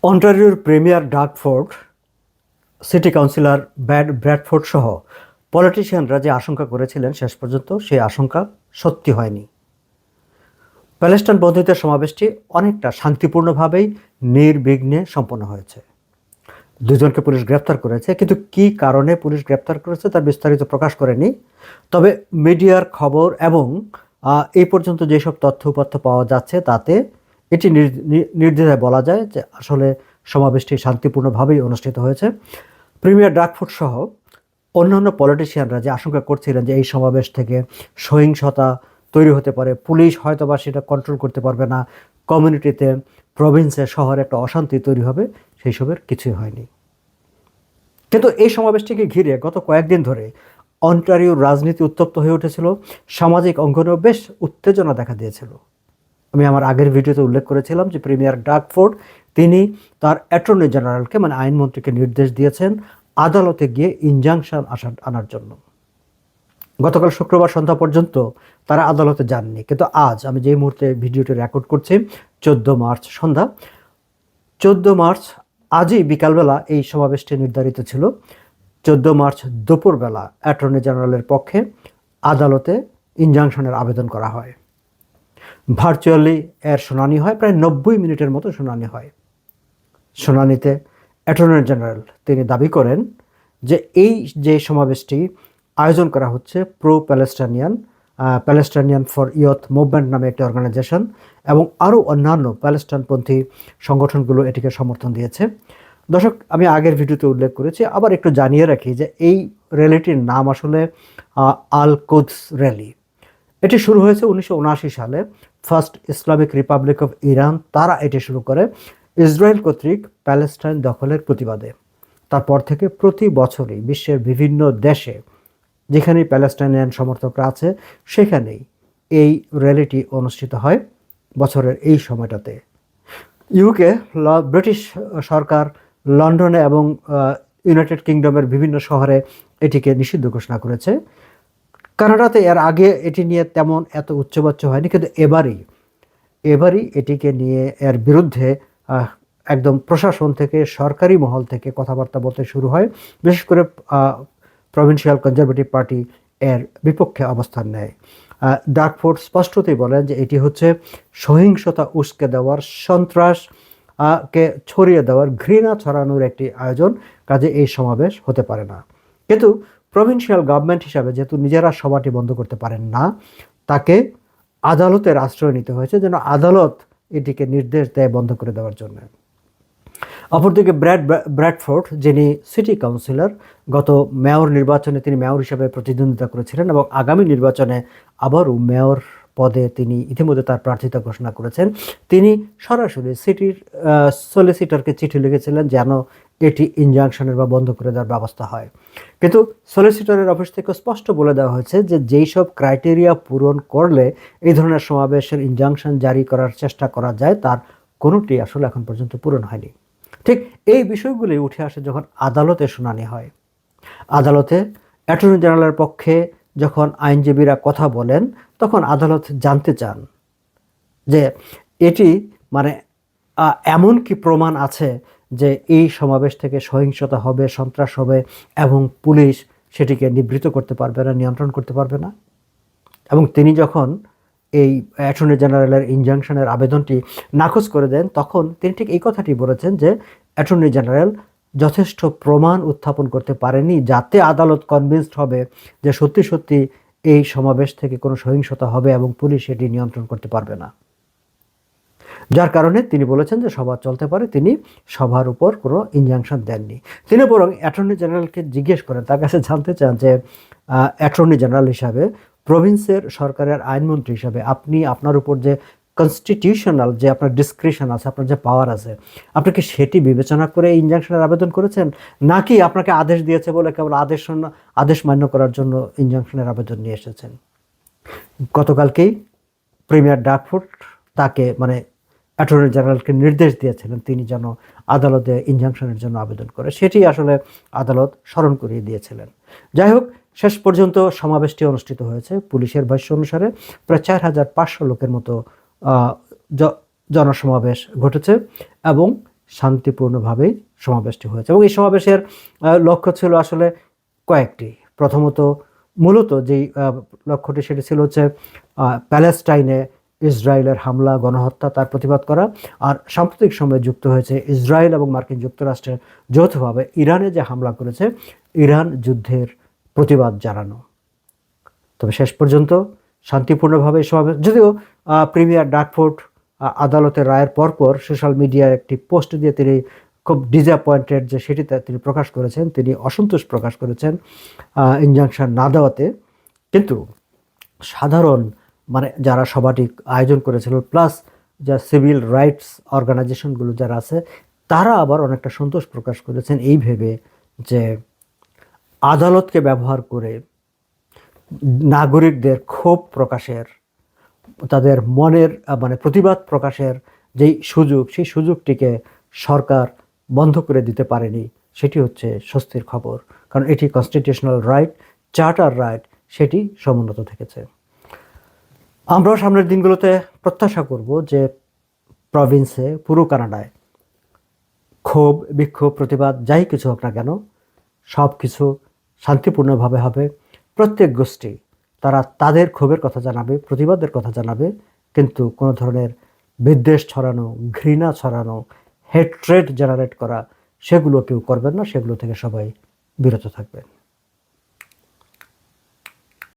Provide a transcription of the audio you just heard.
অন্টারিওর premier Doug Ford, city councillor Bradford সহ পলিটিশিয়ানরা যে আশঙ্কা করেছিলেন শেষ পর্যন্ত সেই আশঙ্কা সত্যি হয়নি। প্যালেস্টাইন বন্ধুত্বের সমাবেশটি অনেকটা শান্তিপূর্ণভাবেই নির্বিঘ্নে সম্পন্ন হয়েছে। দুজনকে পুলিশ গ্রেপ্তার করেছে, কিন্তু কী কারণে পুলিশ গ্রেপ্তার করেছে তার বিস্তারিত প্রকাশ করেনি। তবে মিডিয়ার খবর এবং এই পর্যন্ত যেসব তথ্য উপাত্ত পাওয়া যাচ্ছে তাতে এটি নির্দ্বিধায় বলা যায় যে আসলে সমাবেশটি শান্তিপূর্ণভাবেই অনুষ্ঠিত হয়েছে। প্রিমিয়ার ডাকফোর্ড সহ অন্যান্য পলিটিশিয়ানরা যে আশঙ্কা করছিলেন যে এই সমাবেশ থেকে সহিংসতা তৈরি হতে পারে, পুলিশ হয়তো বা সেটা কন্ট্রোল করতে পারবে না, কমিউনিটিতে, প্রভিন্সে, শহরে একটা অশান্তি তৈরি হবে, সেই সবের কিছুই হয়নি। কিন্তু এই সমাবেশটিকে ঘিরে গত কয়েকদিন ধরে অন্টারিওর রাজনীতি উত্তপ্ত হয়ে উঠেছিল, সামাজিক অঙ্গনেও বেশ উত্তেজনা দেখা দিয়েছিল। আমি আমার আগের ভিডিওতে উল্লেখ করেছিলাম যে প্রিমিয়ার ডাকফোর্ড তিনি তার অ্যাটর্নি জেনারেলকে মানে আইনমন্ত্রীকে নির্দেশ দিয়েছেন আদালতে গিয়ে ইনজাংশন আনার জন্য। গতকাল শুক্রবার সন্ধ্যা পর্যন্ত তারা আদালতে যাননি, কিন্তু আজ আমি যেই মুহূর্তে ভিডিওটি রেকর্ড করছি 14 মার্চ সন্ধ্যা, 14 মার্চ আজই বিকালবেলা এই সমাবেশটি নির্ধারিত ছিল। 14 মার্চ দুপুরবেলা অ্যাটর্নি জেনারেলের পক্ষে আদালতে ইনজাংশনের আবেদন করা হয়। ভার্চুয়ালি এর শুনানি হয়, প্রায় 90 মিনিটের মতো শুনানি হয়। শুনানিতে অ্যাটর্নি জেনারেল তিনি দাবি করেন যে এই যে সমাবেশটি আয়োজন করা হচ্ছে pro Palestinian for youth movement নামে একটি অর্গানাইজেশন এবং আরও অন্যান্য প্যালেস্টাইনপন্থী সংগঠনগুলো এটিকে সমর্থন দিয়েছে। দর্শক, আমি আগের ভিডিওতে উল্লেখ করেছি, আবার একটু জানিয়ে রাখি যে এই র্যালিটির নাম আসলে আল কুদস র্যালি। এটি শুরু হয়েছে 1979 সালে। First Islamic Republic of Iran তারা এটি শুরু করে ইসরায়েল কর্তৃক প্যালেস্টাইন দখলের প্রতিবাদে। তারপর থেকে প্রতি বছরই বিশ্বের বিভিন্ন দেশে যেখানেই প্যালেস্টাইনিয়ান সমর্থকরা আছে সেখানেই এই র্যালিটি অনুষ্ঠিত হয় বছরের এই সময়টাতে। ইউকে, ব্রিটিশ সরকার লন্ডনে এবং ইউনাইটেড কিংডমের বিভিন্ন শহরে এটিকে নিষিদ্ধ ঘোষণা করেছে। কানাডাতে এর আগে এটি নিয়ে তেমন এত উচ্চবাচ্য হয়নি, কিন্তু এবারই এটিকে নিয়ে এর বিরুদ্ধে একদম প্রশাসন থেকে, সরকারি মহল থেকে কথাবার্তা বলতে শুরু হয়। বিশেষ করে প্রভিন্সিয়াল কনজারভেটিভ পার্টি এর বিপক্ষে অবস্থান নেয়। ডাকফোর্ড স্পষ্টতই বলেন যে এটি হচ্ছে সহিংসতা উস্কে দেওয়ার, সন্ত্রাস কে ছড়িয়ে দেওয়ার, ঘৃণা ছড়ানোর একটি আয়োজন, কাজে এই সমাবেশ হতে পারে না। কিন্তু প্রভিন্সিয়াল গভর্নমেন্ট হিসাবে যেহেতু নিজেরা সভাটি বন্ধ করতে পারেন না, তাকে আদালতের আশ্রয় নিতে হয়েছে, যেন আদালত এটিকে নির্দেশ দেয় বন্ধ করে দেওয়ার জন্য। অপরদিকে ব্র্যাডফোর্ড, যিনি সিটি কাউন্সিলর, গত মেয়র নির্বাচনে তিনি মেয়র হিসাবে প্রতিদ্বন্দ্বিতা করেছিলেন এবং আগামী নির্বাচনে আবারও মেয়র পদে তিনি ইতিমধ্যে তার প্রার্থিতা ঘোষণা করেছেন। তিনি সরাসরি সিটির সলিসিটরকে চিঠি লিখেছিলেন যেন এটি ইনজাংশনের বা বন্ধ করে দেওয়ার ব্যবস্থা হয়। কিন্তু সলিসিটরের অফিস থেকে স্পষ্ট বলে দেওয়া হয়েছে যে যেই সব ক্রাইটেরিয়া পূরণ করলে এই ধরনের সমাবেশের ইনজাংশন জারি করার চেষ্টা করা যায় তার কোনোটি আসলে এখন পর্যন্ত পূরণ হয়নি। ঠিক এই বিষয়গুলি উঠে আসে যখন আদালতে শুনানি হয়। আদালতে অ্যাটর্নি জেনারেলের পক্ষে যখন আইনজীবীরা কথা বলেন তখন আদালত জানতে চান যে এটি মানে এমন কি প্রমাণ আছে যে এই সমাবেশ থেকে সহিংসতা হবে, সন্ত্রাস হবে এবং পুলিশ সেটিকে নিবৃত্ত করতে পারবে না, নিয়ন্ত্রণ করতে পারবে না। এবং তিনি যখন এই অ্যাটর্নি জেনারেলের ইনজাংশনের আবেদনটি নাকচ করে দেন তখন তিনি ঠিক এই কথাটি বলেছেন যে অ্যাটর্নি জেনারেল যথেষ্ট প্রমাণ উত্থাপন করতে পারেনি যাতে আদালত কনভিন্সড হবে যে সত্যি সত্যি এই সমাবেশ থেকে কোনো সহিংসতা হবে এবং পুলিশ এটি নিয়ন্ত্রণ করতে পারবে না। যার কারণে তিনি বলেছেন যে সভা চলতে পারে, তিনি সভার উপর কোনো ইনজাংশন দেননি। তিনি বরং অ্যাটর্নি জেনারেলকে জিজ্ঞেস করেন, তার কাছে জানতে চান যে অ্যাটর্নি জেনারেল হিসাবে, প্রভিন্সের সরকারের আইনমন্ত্রী হিসাবে আপনি আপনার উপর যে কনস্টিটিউশনাল যে আপনার ডিসক্রিপশন আছে, আপনার যে পাওয়ার আছে, আপনি কি সেটি বিবেচনা করে ইনজাংশনের আবেদন করেছেন, নাকি আপনাকে আদেশ দিয়েছে বলে কেবল আদেশ মান্য করার জন্য ইনজাংশনের আবেদন নিয়ে এসেছেন? গতকালকেই প্রিমিয়ার ডাকফোর্ড তাকে মানে অ্যাটর্নি জেনারেলকে নির্দেশ দিয়েছিলেন তিনি যেন আদালতে ইনজাংশনের জন্য আবেদন করে, সেটি আসলে আদালত স্মরণ করিয়ে দিয়েছিলেন। যাই হোক, শেষ পর্যন্ত সমাবেশটি অনুষ্ঠিত হয়েছে। পুলিশের ভাষ্য অনুসারে প্রায় 4500 লোকের মতো জনসমাবেশ ঘটেছে এবং শান্তিপূর্ণভাবেই সমাবেশটি হয়েছে। এবং এই সমাবেশের লক্ষ্য ছিল আসলে কয়েকটি। প্রথমত মূলত যেই লক্ষ্যটি সেটি ছিল হচ্ছে প্যালেস্টাইনে ইসরায়েলের হামলা গণহত্যা তার প্রতিবাদ করা, আর সাম্প্রতিক সময়ে যুক্ত হয়েছে ইসরায়েল এবং মার্কিন যুক্তরাষ্ট্রের যৌথভাবে ইরানে যে হামলা করেছে ইরান যুদ্ধের প্রতিবাদ জানানো। তবে শেষ পর্যন্ত শান্তিপূর্ণভাবে সমাবেশ, যদিও প্রিমিয়ার ডাকফোর্ড আদালতের রায়ের পরপর সোশ্যাল মিডিয়ায় একটি পোস্ট দিয়ে তিনি খুব ডিসঅ্যাপয়েন্টেড যে সেটিতে তিনি প্রকাশ করেছেন, তিনি অসন্তোষ প্রকাশ করেছেন ইনজাংশন না দেওয়াতে। কিন্তু সাধারণ মানে যারা সভাটি আয়োজন করেছিল প্লাস যা সিভিল রাইটস অর্গানাইজেশনগুলো যারা আছে তারা আবার অনেকটা সন্তোষ প্রকাশ করেছেন এই ভেবে যে আদালতকে ব্যবহার করে নাগরিকদের ক্ষোভ প্রকাশের, তাদের মনের মানে প্রতিবাদ প্রকাশের যেই সুযোগ সেই সুযোগটিকে সরকার বন্ধ করে দিতে পারেনি, সেটি হচ্ছে স্বস্তির খবর। কারণ এটি কনস্টিটিউশনাল রাইট, চার্টার রাইট, সেটি সমুন্নত থেকেছে। আমরাও সামনের দিনগুলোতে প্রত্যাশা করব যে প্রভিন্সে পুরো কানাডায় ক্ষোভ বিক্ষোভ প্রতিবাদ যাই কিছু হোক না কেন সব কিছু শান্তিপূর্ণভাবে হবে। প্রত্যেক গোষ্ঠী তারা তাদের ক্ষোভের কথা জানাবে, প্রতিবাদের কথা জানাবে, কিন্তু কোনো ধরনের বিদ্বেষ ছড়ানো, ঘৃণা ছড়ানো, হেট্রেড জেনারেট করা সেগুলো কেউ করবেন না, সেগুলো থেকে সবাই বিরত থাকবেন।